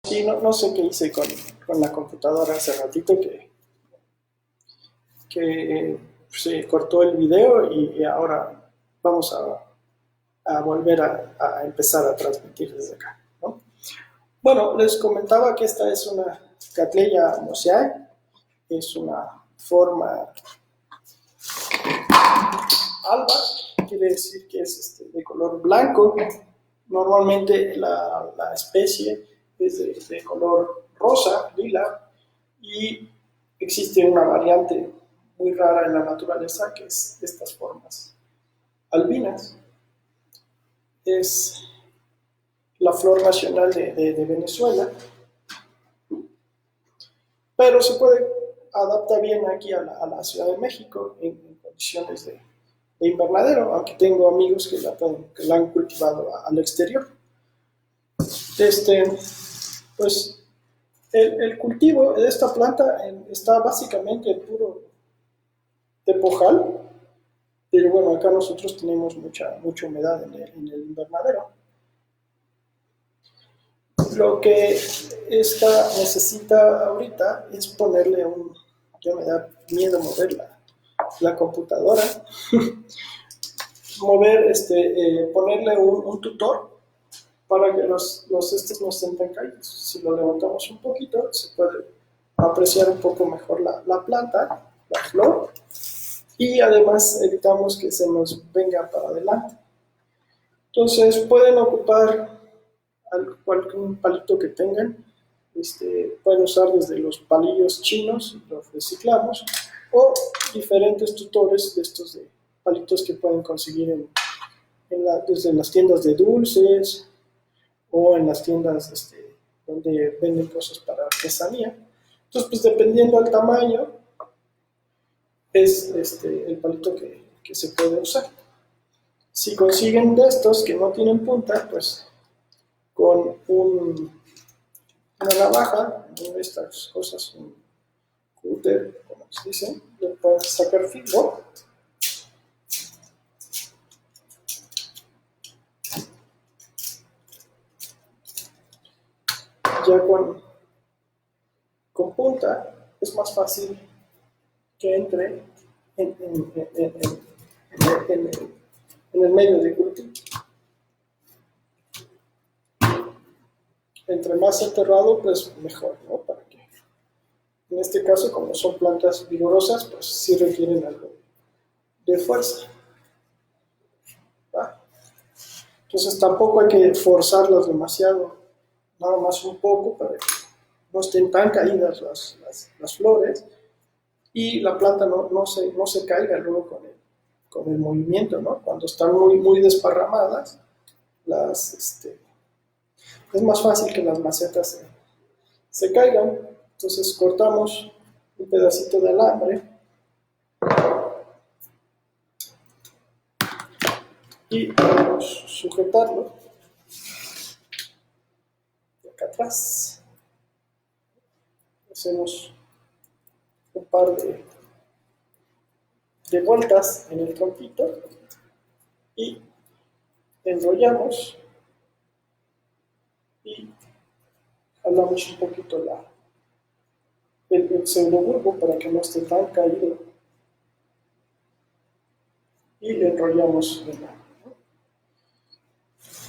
Sí, no sé qué hice con la computadora hace ratito que se cortó el video y ahora vamos a volver a empezar a transmitir desde acá, ¿no? Bueno, les comentaba que esta es una Cattleya mosaic, es una forma alba, quiere decir que es de color blanco. Normalmente la especie es de color rosa, lila, y existe una variante muy rara en la naturaleza que es estas formas albinas. Es la flor nacional de Venezuela, pero se puede adaptar bien aquí a la Ciudad de México en condiciones de invernadero, aunque tengo amigos que la han cultivado al exterior. Este, pues el cultivo de esta planta está básicamente puro tepojal, pero bueno, acá nosotros tenemos mucha humedad en el invernadero. Lo que esta necesita ahorita es ponerle ya me da miedo mover la computadora, ponerle un tutor para que estos no estén tan caídos. Si lo levantamos un poquito, se puede apreciar un poco mejor la planta, la flor, y además evitamos que se nos venga para adelante. Entonces pueden ocupar cualquier palito que tengan, pueden usar desde los palillos chinos, los reciclamos, o diferentes tutores de estos de palitos que pueden conseguir desde las tiendas de dulces o en las tiendas donde venden cosas para artesanía. Entonces, pues dependiendo del tamaño, es el palito que se puede usar. Si consiguen de estos que no tienen punta, pues con una navaja, una de estas cosas, un cúter, como se dice, le pueden sacar filo. Ya con punta es más fácil que entre en el medio de cultivo. Entre más enterrado, pues mejor, ¿no? Para que, en este caso, como son plantas vigorosas, pues sí requieren algo de fuerza, ¿va? Entonces tampoco hay que forzarlas demasiado, nada más un poco para que no estén tan caídas las flores y la planta no se caiga luego con el movimiento, ¿no? Cuando están muy desparramadas, es más fácil que las macetas se caigan. Entonces cortamos un pedacito de alambre y vamos a sujetarlo de acá atrás. Hacemos un par de vueltas en el tronquito y enrollamos y jalamos un poquito el pseudobulbo para que no esté tan caído y le enrollamos de la.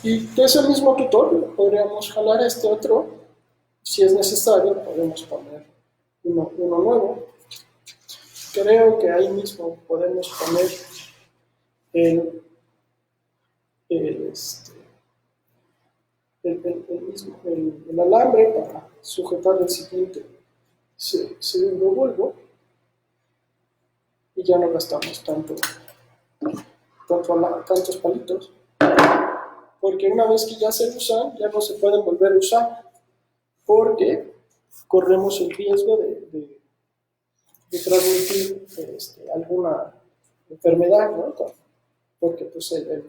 Y de ese mismo tutor podríamos jalar este otro, si es necesario podemos poner uno nuevo. Creo que ahí mismo podemos poner el, el, este, el alambre para sujetar el siguiente segundo bulbo y ya no gastamos tantos palitos, porque una vez que ya se usan ya no se pueden volver a usar porque corremos el riesgo de transmitir alguna enfermedad, ¿no? Porque pues el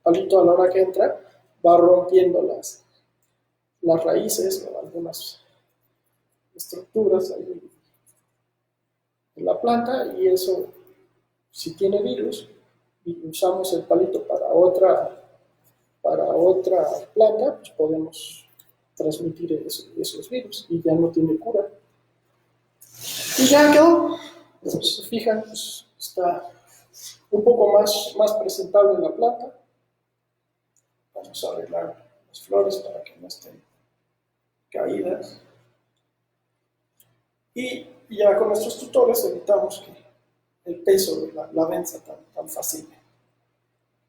palito a la hora que entra va rompiendo las raíces o algunas estructuras ahí en la planta y eso, si tiene virus y usamos el palito para otra planta, pues podemos transmitir esos virus y ya no tiene cura. Y ya quedó. Si se fijan, pues, está un poco más presentable la planta. Vamos a arreglar las flores para que no estén caídas. Y ya con nuestros tutores evitamos que el peso de la venza tan fácil.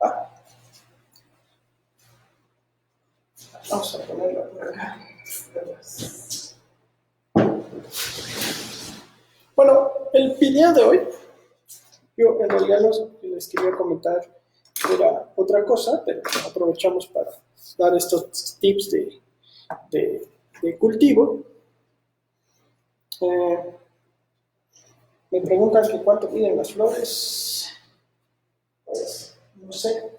¿Va? Vamos a ponerla. Bueno, el video de hoy, yo en realidad lo que les quería comentar era otra cosa, pero aprovechamos para dar estos tips de cultivo. Me preguntan que cuánto miden las flores. Pues, no sé.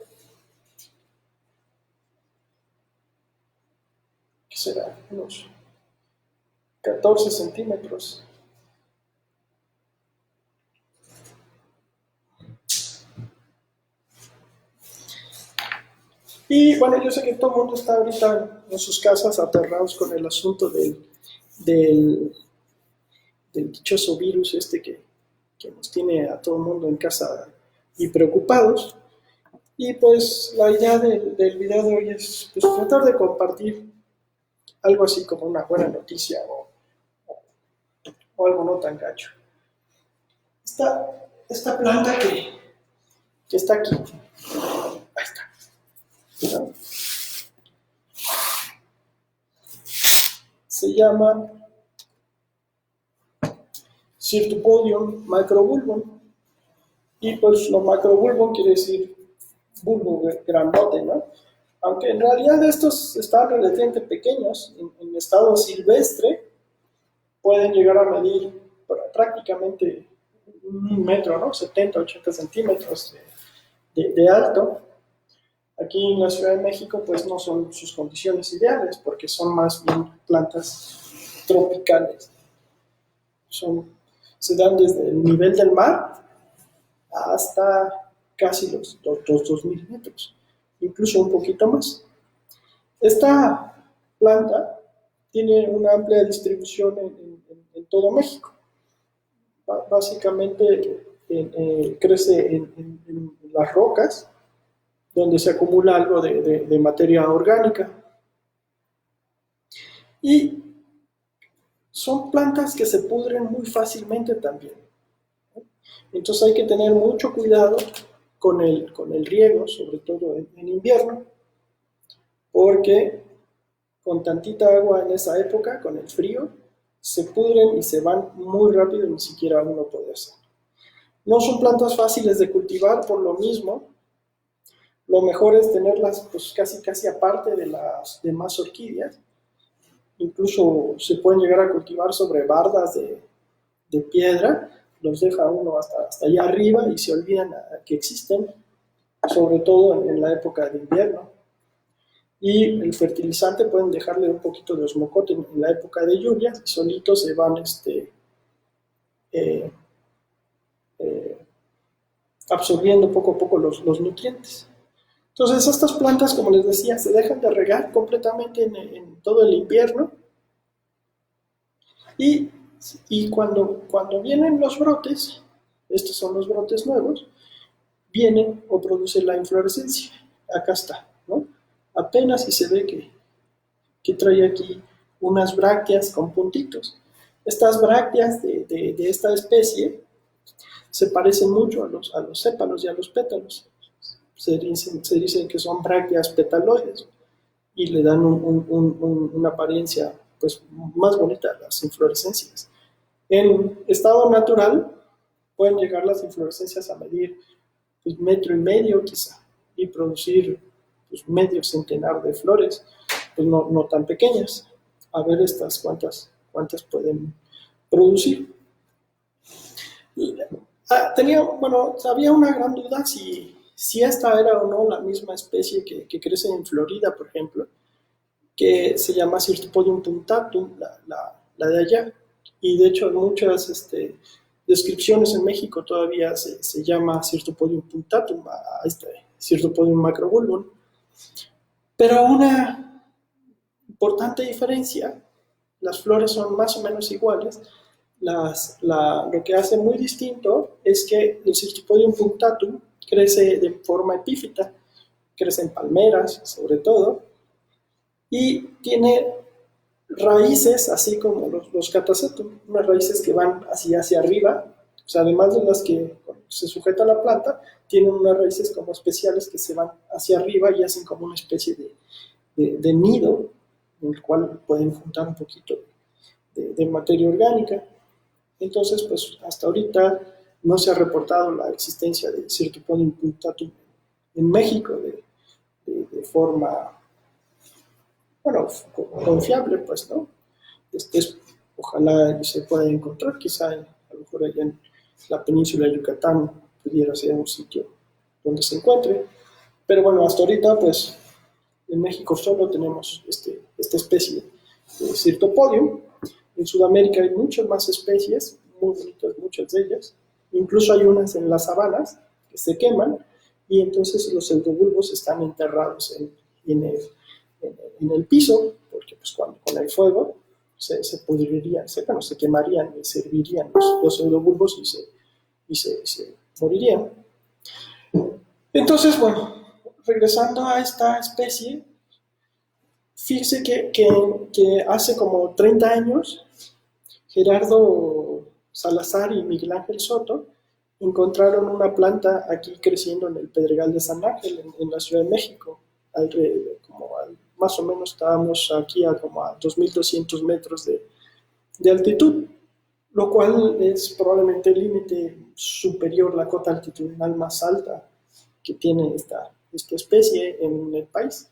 ¿Qué será? Unos 14 centímetros. Y bueno, yo sé que todo el mundo está ahorita en sus casas aterrados con el asunto del dichoso virus que nos tiene a todo el mundo en casa y preocupados. Y pues la idea del video de hoy es pues, tratar de compartir algo así como una buena noticia o algo no tan gacho. Esta planta que está aquí, ahí está, ¿no? Se llama Cyrtopodium macrobulbum. Y pues lo macrobulbum quiere decir bulbo grandote, ¿no? Aunque en realidad estos están relativamente pequeños, en estado silvestre pueden llegar a medir prácticamente un metro, ¿no? 70, 80 centímetros de alto. Aquí en la Ciudad de México pues no son sus condiciones ideales porque son más bien plantas tropicales. Se dan desde el nivel del mar hasta casi los 2.000 metros, incluso un poquito más. Esta planta tiene una amplia distribución en todo México. Básicamente crece en las rocas, donde se acumula algo de materia orgánica. Y son plantas que se pudren muy fácilmente también. Entonces hay que tener mucho cuidado con el riego, sobre todo en invierno, porque con tantita agua en esa época, con el frío, se pudren y se van muy rápido y ni siquiera uno puede hacer. No son plantas fáciles de cultivar por lo mismo. Lo mejor es tenerlas pues, casi aparte de las demás orquídeas. Incluso se pueden llegar a cultivar sobre bardas de piedra, los deja uno hasta allá arriba y se olvidan que existen, sobre todo en la época de invierno. Y el fertilizante pueden dejarle un poquito de osmocote en la época de lluvias y solitos se van absorbiendo poco a poco los nutrientes. Entonces estas plantas, como les decía, se dejan de regar completamente en todo el invierno y cuando vienen los brotes, estos son los brotes nuevos, vienen o produce la inflorescencia. Acá está, ¿no? Apenas si se ve que trae aquí unas brácteas con puntitos. Estas brácteas de esta especie se parecen mucho a los sépalos y a los pétalos. Se dicen que son brácteas petaloides y le dan una apariencia pues, más bonita a las inflorescencias. En estado natural pueden llegar las inflorescencias a medir pues, 1,5 metros quizá y producir pues, medio centenar de flores, pues no tan pequeñas. A ver estas cuántas pueden producir. Había una gran duda si esta era o no la misma especie que crece en Florida, por ejemplo, que se llama Cyrtopodium punctatum, la de allá. Y de hecho en muchas descripciones en México todavía se llama Cyrtopodium punctatum, a Cyrtopodium macrobulbum. Pero una importante diferencia, las flores son más o menos iguales. Lo que hace muy distinto es que el Cirtipodium punctatum crece de forma epífita, crece en palmeras sobre todo, y tiene raíces, así como los catasetum, unas raíces que van hacia arriba, o sea, además de las que se sujeta a la planta, tienen unas raíces como especiales que se van hacia arriba y hacen como una especie de nido, en el cual pueden juntar un poquito de materia orgánica. Entonces, pues hasta ahorita no se ha reportado la existencia de Cirtipodium punctatum en México de forma, bueno, confiable, pues, ¿no? Ojalá se pueda encontrar, quizá a lo mejor allá en la península de Yucatán pudiera ser un sitio donde se encuentre, pero bueno, hasta ahorita, pues, en México solo tenemos esta especie de Cirtopodium. En Sudamérica hay muchas más especies, muy bonitas muchas de ellas, incluso hay unas en las sabanas que se queman y entonces los pseudobulbos están enterrados en el piso, porque pues cuando con el fuego se pudrirían, se quemarían y servirían los pseudobulbos y se morirían. Entonces, bueno, regresando a esta especie, fíjese que hace como 30 años, Gerardo Salazar y Miguel Ángel Soto encontraron una planta aquí creciendo en el Pedregal de San Ángel, en la Ciudad de México. Más o menos estábamos aquí a como a 2.200 metros de altitud, lo cual es probablemente el límite superior, la cota altitudinal más alta que tiene esta especie en el país.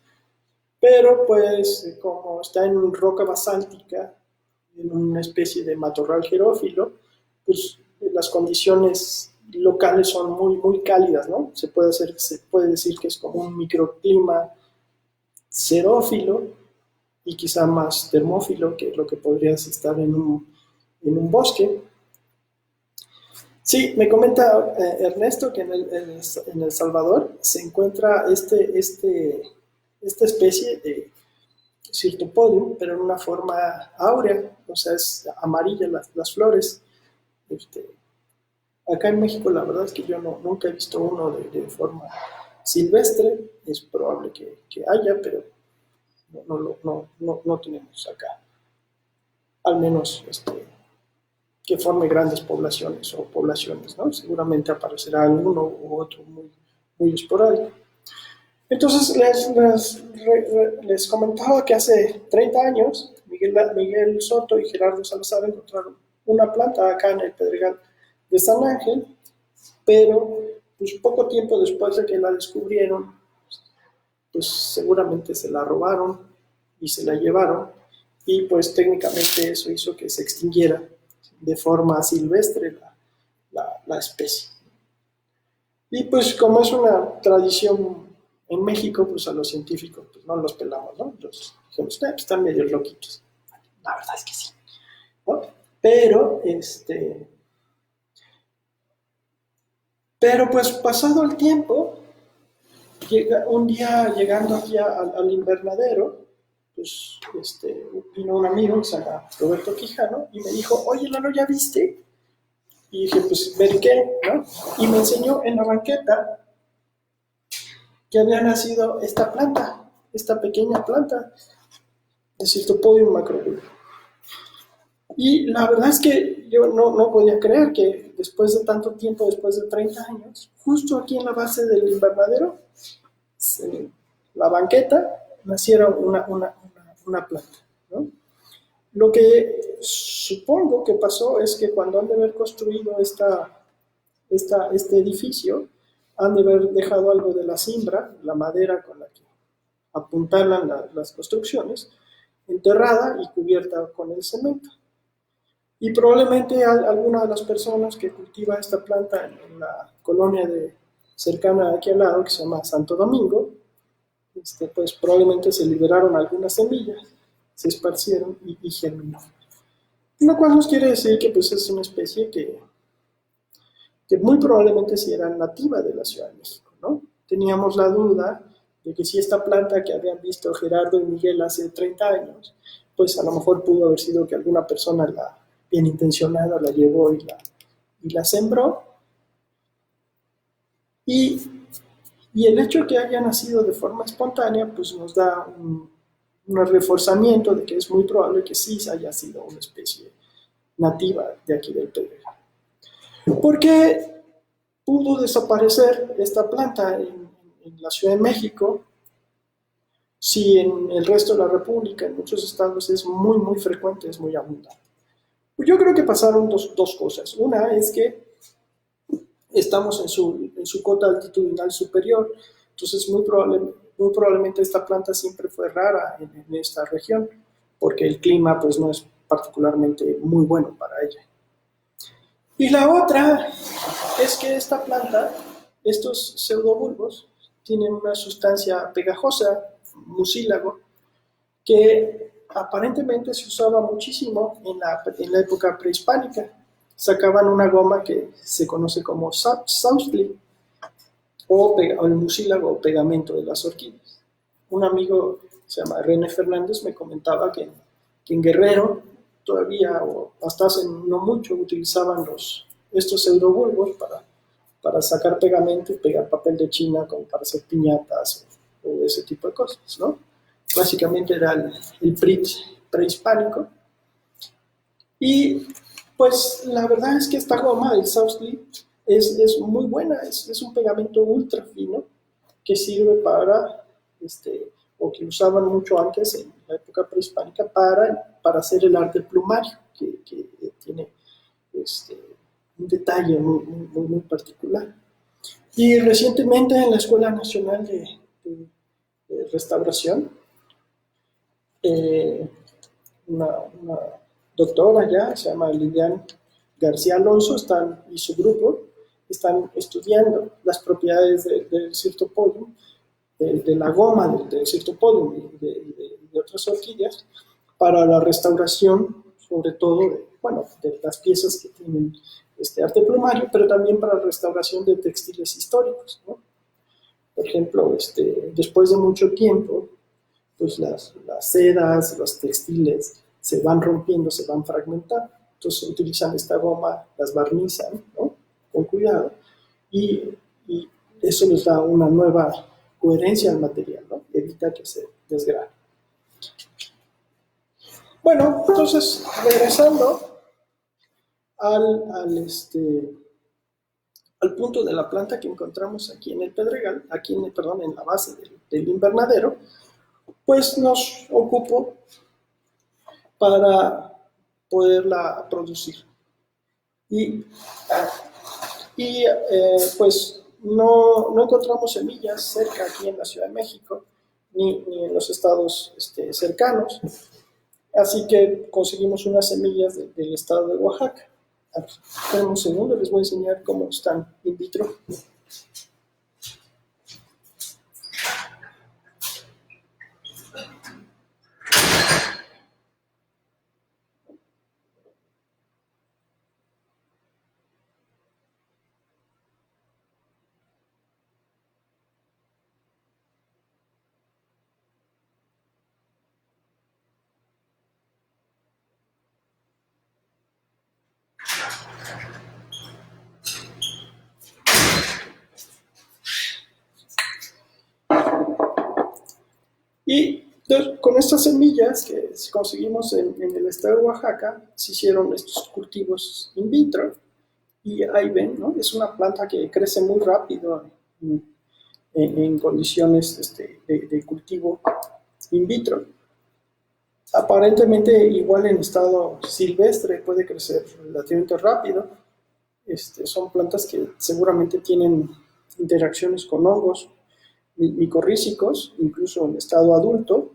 Pero pues como está en roca basáltica, en una especie de matorral xerófilo, pues las condiciones locales son muy, muy cálidas, ¿no? Se puede decir que es como un microclima xerófilo y quizá más termófilo que lo que podrías estar en un bosque. Sí, me comenta Ernesto que en El Salvador se encuentra esta especie de Cirtopodium, pero en una forma áurea, o sea, es amarilla las flores. Este, Acá en México la verdad es que yo nunca he visto uno de forma silvestre, es probable que haya, pero no tenemos acá, al menos que forme grandes poblaciones, ¿no? Seguramente aparecerá alguno u otro muy, muy esporádico. Entonces les comentaba que hace 30 años Miguel Soto y Gerardo Salazar encontraron una planta acá en el Pedregal de San Ángel, pero pues poco tiempo después de que la descubrieron, pues seguramente se la robaron y se la llevaron y pues técnicamente eso hizo que se extinguiera de forma silvestre la especie. Y pues como es una tradición en México, pues a los científicos pues no los pelamos, ¿no? Los dijimos, pues, están medio loquitos. La verdad es que sí, ¿no? Pero pues pasado el tiempo, un día llegando aquí al invernadero, pues vino un amigo que se llama Roberto Quijano y me dijo, oye Lalo, ¿ya viste? Y dije, pues ver qué, ¿no? Y me enseñó en la banqueta que había nacido esta pequeña planta de Cirtopodium macrobulbo. Y la verdad es que yo no podía creer que después de tanto tiempo, después de 30 años, justo aquí en la base del invernadero, en la banqueta, naciera una planta, ¿no? Lo que supongo que pasó es que cuando han de haber construido este edificio, han de haber dejado algo de la cimbra, la madera con la que apuntalan las construcciones, enterrada y cubierta con el cemento. Y probablemente alguna de las personas que cultiva esta planta en la colonia cercana aquí al lado, que se llama Santo Domingo, pues probablemente se liberaron algunas semillas, se esparcieron y germinó. Lo cual nos quiere decir que pues, es una especie que muy probablemente sí era nativa de la Ciudad de México, ¿no? Teníamos la duda de que si esta planta que habían visto Gerardo y Miguel hace 30 años, pues a lo mejor pudo haber sido que alguna persona bien intencionada la llevó y la sembró. Y, y el hecho de que haya nacido de forma espontánea, pues nos da un reforzamiento de que es muy probable que sí haya sido una especie nativa de aquí del Pedregal. ¿Por qué pudo desaparecer esta planta en la Ciudad de México si en el resto de la República, en muchos estados, es muy, muy frecuente, es muy abundante? Pues yo creo que pasaron dos cosas. Una es que estamos en su cota altitudinal superior, entonces muy probablemente esta planta siempre fue rara en esta región, porque el clima pues no es particularmente muy bueno para ella. Y la otra es que esta planta, estos pseudobulbos, tienen una sustancia pegajosa, mucílago, que aparentemente se usaba muchísimo en la época prehispánica. Sacaban una goma que se conoce como saucely, o el mucílago o pegamento de las orquídeas. Un amigo, se llama René Fernández, me comentaba que en Guerrero todavía, o hasta hace no mucho, utilizaban estos pseudobulbos para sacar pegamento y pegar papel de China como para hacer piñatas o ese tipo de cosas, ¿no? Básicamente era el PRIT prehispánico. Y pues la verdad es que esta goma, el Saucely, es muy buena, es un pegamento ultra fino que sirve o que usaban mucho antes en la época prehispánica para hacer el arte plumario, que tiene un detalle muy particular. Y recientemente en la Escuela Nacional de Restauración, eh, una doctora ya, se llama Lilian García Alonso, y su grupo están estudiando las propiedades del Cirtopodium, de la goma del Cirtopodium y de otras orquídeas, para la restauración, sobre todo, de las piezas que tienen este arte plumario, pero también para la restauración de textiles históricos, ¿no? Por ejemplo, después de mucho tiempo, pues las sedas, los textiles se van rompiendo, se van fragmentando. Entonces utilizan esta goma, las barnizan, ¿no? Con cuidado, y eso les da una nueva coherencia al material, ¿no? Evita que se desgrane. Bueno, entonces, regresando al punto de la planta que encontramos aquí en el Pedregal, en la base del invernadero, pues nos ocupó para poderla producir. Pues no encontramos semillas cerca aquí en la Ciudad de México, ni en los estados cercanos, así que conseguimos unas semillas del estado de Oaxaca. Esperen un segundo, les voy a enseñar cómo están in vitro. Y con estas semillas que conseguimos en el estado de Oaxaca, se hicieron estos cultivos in vitro. Y ahí ven, ¿no? Es una planta que crece muy rápido en condiciones de cultivo in vitro. Aparentemente, igual en estado silvestre, puede crecer relativamente rápido. Son plantas que seguramente tienen interacciones con hongos micorrízicos, incluso en estado adulto,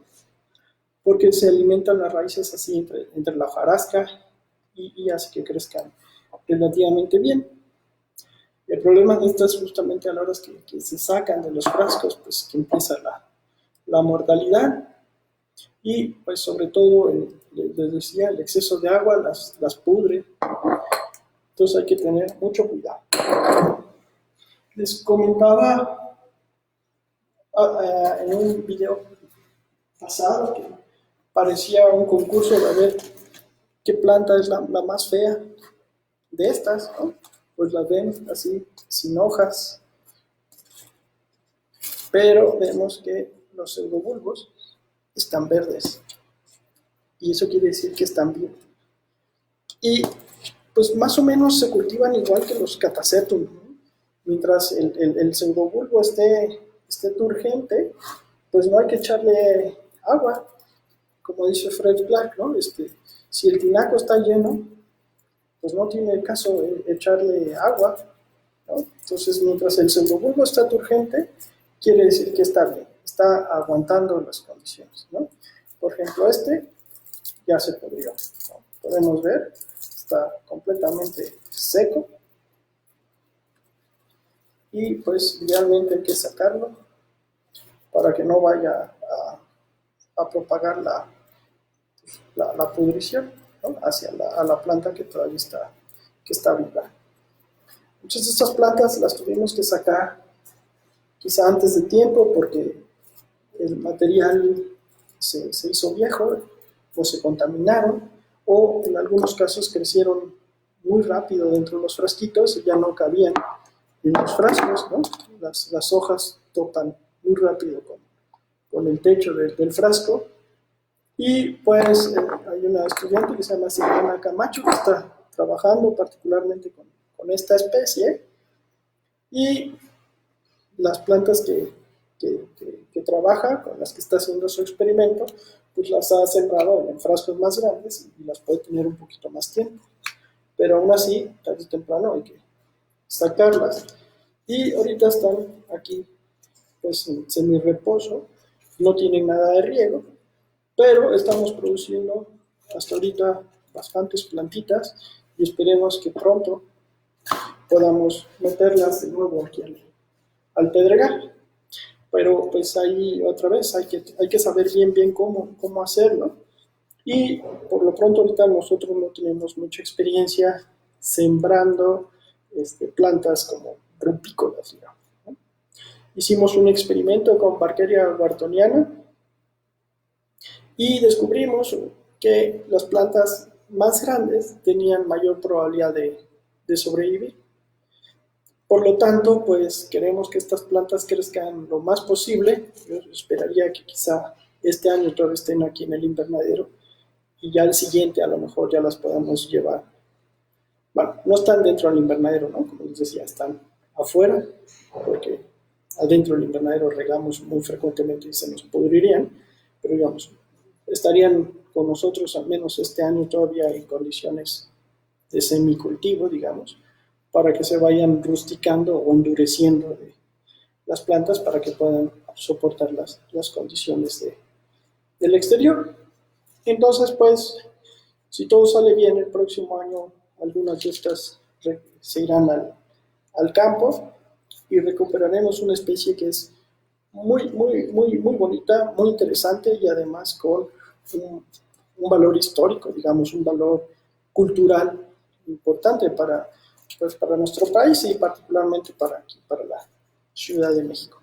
porque se alimentan las raíces así entre la hojarasca y hace que crezcan relativamente bien. El problema de estas es justamente a la hora que se sacan de los frascos, pues que empieza la mortalidad y pues sobre todo, les decía, el exceso de agua las pudre. Entonces hay que tener mucho cuidado. Les comentaba en un video pasado que parecía un concurso de ver qué planta es la más fea de estas, ¿no? Pues las ven así, sin hojas, pero vemos que los pseudobulbos están verdes y eso quiere decir que están vivos. Y pues más o menos se cultivan igual que los catasetum, ¿no? Mientras el pseudobulbo esté turgente, pues no hay que echarle agua, como dice Fred Black, ¿no? Si el tinaco está lleno, pues no tiene caso echarle agua, ¿no? Entonces, mientras el pseudobulbo está turgente, quiere decir que está bien, está aguantando las condiciones, ¿no? Por ejemplo, ya se pudrió, ¿no? Podemos ver, está completamente seco y pues idealmente hay que sacarlo para que no vaya a propagar la pudrición, ¿no? Hacia a la planta que todavía está viva. Muchas de estas plantas las tuvimos que sacar quizá antes de tiempo porque el material se hizo viejo o se contaminaron o en algunos casos crecieron muy rápido dentro de los frasquitos y ya no cabían en los frascos, ¿no? Las hojas topan muy rápido con el techo del frasco. Y pues hay una estudiante que se llama Silvana Camacho que está trabajando particularmente con esta especie y las plantas que trabaja, con las que está haciendo su experimento, pues las ha sembrado en frascos más grandes y las puede tener un poquito más tiempo. Pero aún así, tarde o temprano hay que sacarlas. Y ahorita están aquí pues en semi-reposo, no tienen nada de riego, pero estamos produciendo hasta ahorita bastantes plantitas y esperemos que pronto podamos meterlas de nuevo aquí al pedregal. Pero pues ahí otra vez hay que saber bien cómo hacerlo. Y por lo pronto ahorita nosotros no tenemos mucha experiencia sembrando plantas como rupícolas, digamos, ¿no? Hicimos un experimento con Parkeria whartoniana y descubrimos que las plantas más grandes tenían mayor probabilidad de sobrevivir. Por lo tanto, pues queremos que estas plantas crezcan lo más posible. Yo esperaría que quizá este año todavía estén aquí en el invernadero y ya el siguiente a lo mejor ya las podamos llevar. Bueno, no están dentro del invernadero, ¿no? Como les decía, están afuera, porque adentro del invernadero regamos muy frecuentemente y se nos pudrirían, pero digamos, estarían con nosotros al menos este año todavía en condiciones de semicultivo, digamos, para que se vayan rusticando o endureciendo las plantas para que puedan soportar las condiciones del exterior. Entonces, pues, si todo sale bien el próximo año, algunas de estas se irán al campo y recuperaremos una especie que es muy bonita, muy interesante y además con un valor histórico, digamos, un valor cultural importante pues, para nuestro país y particularmente para la Ciudad de México.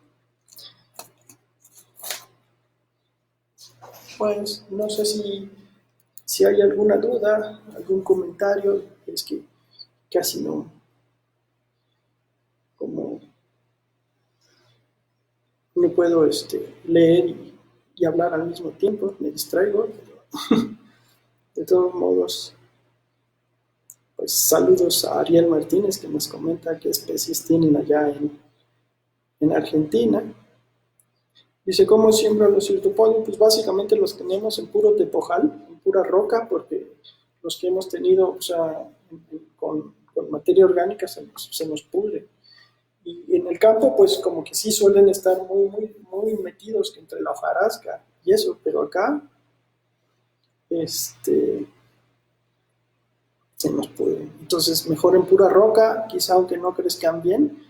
Pues no sé si hay alguna duda, algún comentario, es que casi no, como no puedo leer y hablar al mismo tiempo, me distraigo, pero de todos modos, pues saludos a Ariel Martínez que nos comenta qué especies tienen allá en Argentina. Dice, ¿cómo siembran los iltopodium? Pues básicamente los tenemos en puro tepojal, en pura roca, porque los que hemos tenido, o sea, con materia orgánica se nos pudre. Y en el campo, pues como que sí suelen estar muy metidos entre la hojarasca y eso, pero acá, se nos pudre. Entonces, mejor en pura roca, quizá aunque no crezcan bien,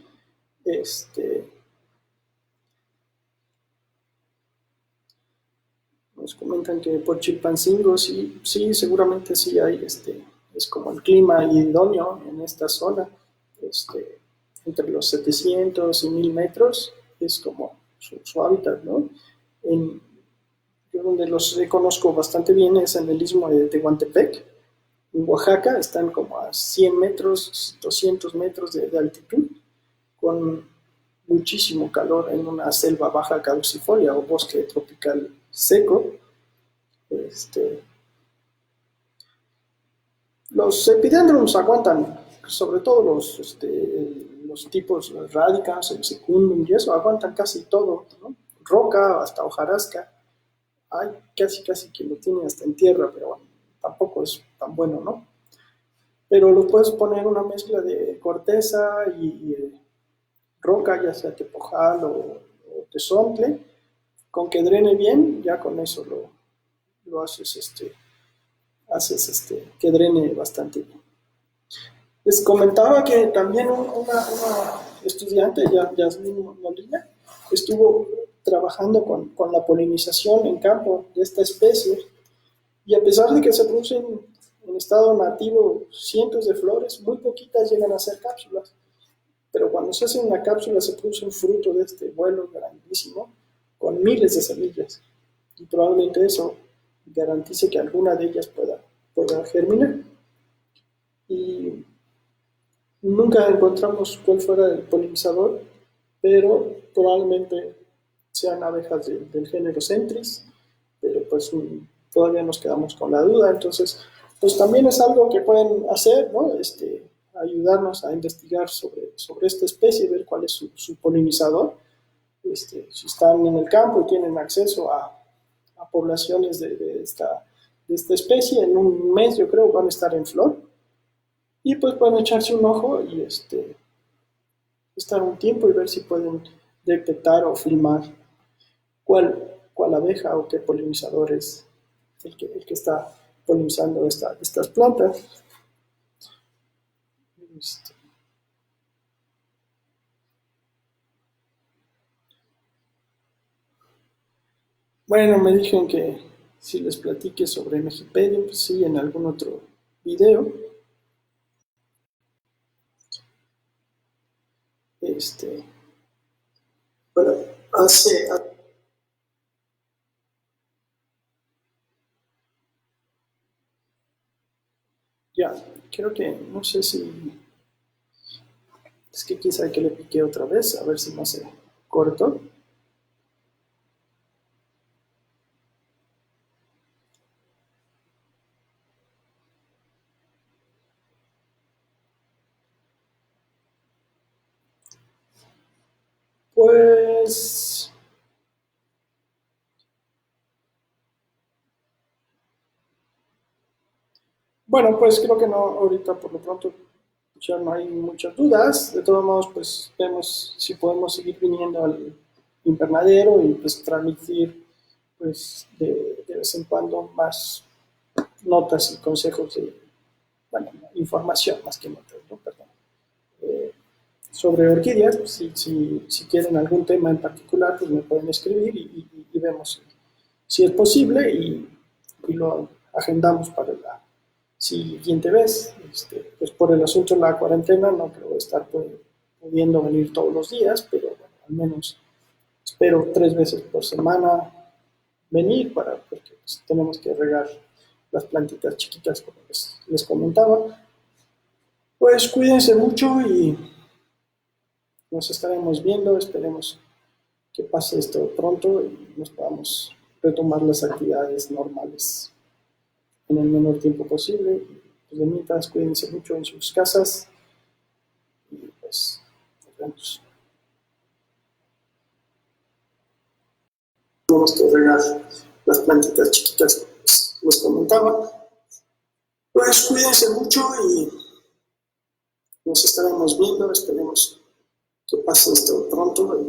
nos comentan que por Chilpancingo sí, seguramente sí hay, es como el clima idóneo en esta zona, entre los 700 y 1000 metros, es como su hábitat, ¿no? Yo donde los conozco bastante bien es en el istmo de Tehuantepec, en Oaxaca. Están como a 100 metros, 200 metros de altitud, con muchísimo calor en una selva baja caducifolia o bosque tropical seco. Este, los epidendrums aguantan, sobre todo los tipos radicans, el secundum y eso, aguantan casi todo, ¿no? Roca hasta hojarasca. Hay casi que lo tiene hasta en tierra, pero bueno, tampoco es tan bueno, ¿no? Pero lo puedes poner una mezcla de corteza y roca, ya sea tepojal o tezontle, con que drene bien, ya con eso lo haces que drene bastante bien. Les comentaba que también una estudiante, Yasmin Molina, estuvo trabajando con la polinización en campo de esta especie, y a pesar de que se producen en estado nativo cientos de flores, muy poquitas llegan a ser cápsulas. Pero cuando se hace una cápsula se produce un fruto de este vuelo grandísimo con miles de semillas. Y probablemente eso garantice que alguna de ellas pueda germinar. Y nunca encontramos cuál fuera el polinizador, pero probablemente sean abejas del género Centris, pero pues todavía nos quedamos con la duda. Entonces, pues también es algo que pueden hacer, ¿no? Ayudarnos a investigar sobre esta especie, ver cuál es su polinizador. Si están en el campo y tienen acceso a poblaciones de esta especie, en un mes yo creo van a estar en flor. Y pues pueden echarse un ojo y estar un tiempo y ver si pueden detectar o filmar cuál abeja o qué polinizador es el que está polinizando estas plantas. Bueno, me dijeron que si les platique sobre Mejipedium, pues sí, en algún otro video. Bueno, ya, creo que, no sé si, es que quizá que le piqué otra vez, a ver si no se cortó. Pues, bueno, pues creo que no, ahorita por lo pronto ya no hay muchas dudas. De todos modos, pues vemos si podemos seguir viniendo al invernadero y pues transmitir pues de vez en cuando más notas y consejos bueno, información más que notas, ¿no? Perdón. Eh, Sobre orquídeas, pues, si quieren algún tema en particular, pues me pueden escribir y vemos si es posible y lo agendamos para la siguiente vez. Pues por el asunto de la cuarentena no creo estar pudiendo venir todos los días, pero bueno, al menos espero 3 veces por semana venir porque pues, tenemos que regar las plantitas chiquitas como les comentaba. Pues cuídense mucho y nos estaremos viendo. Esperemos que pase esto pronto y nos podamos retomar las actividades normales en el menor tiempo posible. Pues de mientras, cuídense mucho en sus casas y pues nos vemos. Tenemos que regar las plantitas chiquitas, les comentaba. Pues cuídense mucho y nos estaremos viendo. Esperemos que pase esto pronto.